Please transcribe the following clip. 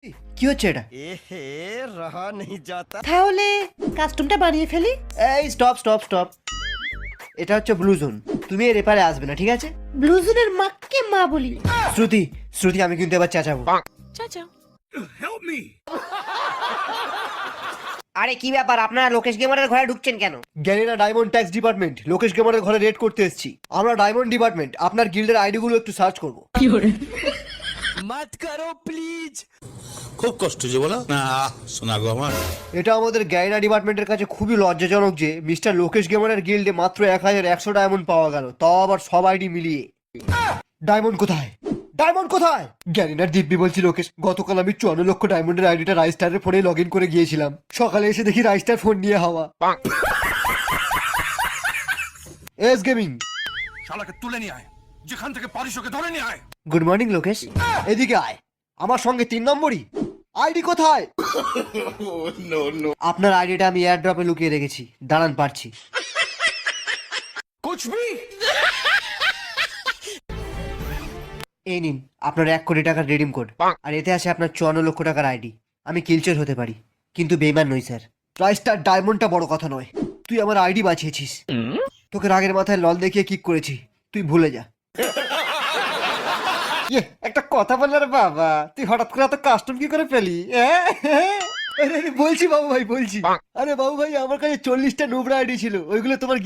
কি হচ্ছে এটা? এহে রহা নেই যাতা। তাহলে কাস্টমটা বানিয়ে ফেলি। এই স্টপ স্টপ স্টপ, এটা হচ্ছে ব্লু জোন, তুমি এর এপারে আসবে না, ঠিক আছে? ব্লু জোনের মাকে মা বলি। শ্রুতি শ্রুতি, আমি কিন্তু এবার চেঁচাবো। চাচা আরে কি ব্যাপার, আপনারা লোকেশ গেমারের ঘরে ঢুকছেন কেন? Garena diamond tax department Lokesh গেমারের ঘরে রেড করতে এসেছি। আমরা ডায়মন্ড ডিপার্টমেন্ট, আপনার গিল্ডের আইডি গুলো একটু সার্চ করবো। মত করো প্লিজ। খুব কষ্ট যে বলো না, শোনা গো আমার। এটা আমাদের গ্যারিনা ডিপার্টমেন্টের কাছে খুবই লজ্জাজনক যে মিস্টার লোকেশ গেমারের গিল্ডে মাত্র 1100 ডায়মন্ড পাওয়া গেল, তাও আবার সব আইডি মিলিয়ে। ডায়মন্ড কোথায়? ডায়মন্ড কোথায়? গ্যারিনার দিব্যি বলছি লোকেশ, গতকাল আমি 54 লক্ষ ডায়মন্ডের আইডিটা রাইস্টারের ফোনে লগ ইন করে গিয়েছিলাম, সকালে এসে দেখি রাইস্টার ফোন নিয়ে হাওয়া। এস গেমিং, শালাকে তুলে নিয়ে আয়, যেখান থেকে পারিস ওকে ধরে নিয়ে আয়। গুড মর্নিং লোকেশ, এদিকে আয়, আমার সঙ্গে 3 নম্বরই। আইডি কোথায়? আপনার আইডিটা আমি এয়ার ড্রপে লুকিয়ে রেখেছি, দাঁড়ান পারছি। কুছ ভি এই নিন আপনার 1 কোটি টাকার রিডিম কোড, আর এতে আছে আপনার 54 লক্ষ টাকার আইডি। আমি কিলচর হতে পারি, কিন্তু বেইমান নই স্যার। প্রাইসটার ডায়মন্ডটা বড় কথা নয়, তুই আমার আইডি বাঁচিয়েছিস। তোকে রাগের মাথায় লল দেখিয়ে কিক করেছি, তুই ভুলে যা। ইয়ে, একটা কথা বললে রে বাবা, তুই হঠাৎ করে এত কাস্টম কি করে পেলি? আরে বলছি বাবু ভাই, বলছি। আরে বাবু ভাই, আমার কাছে 40টা নুবরা আইডি ছিল, ওইগুলো তোমার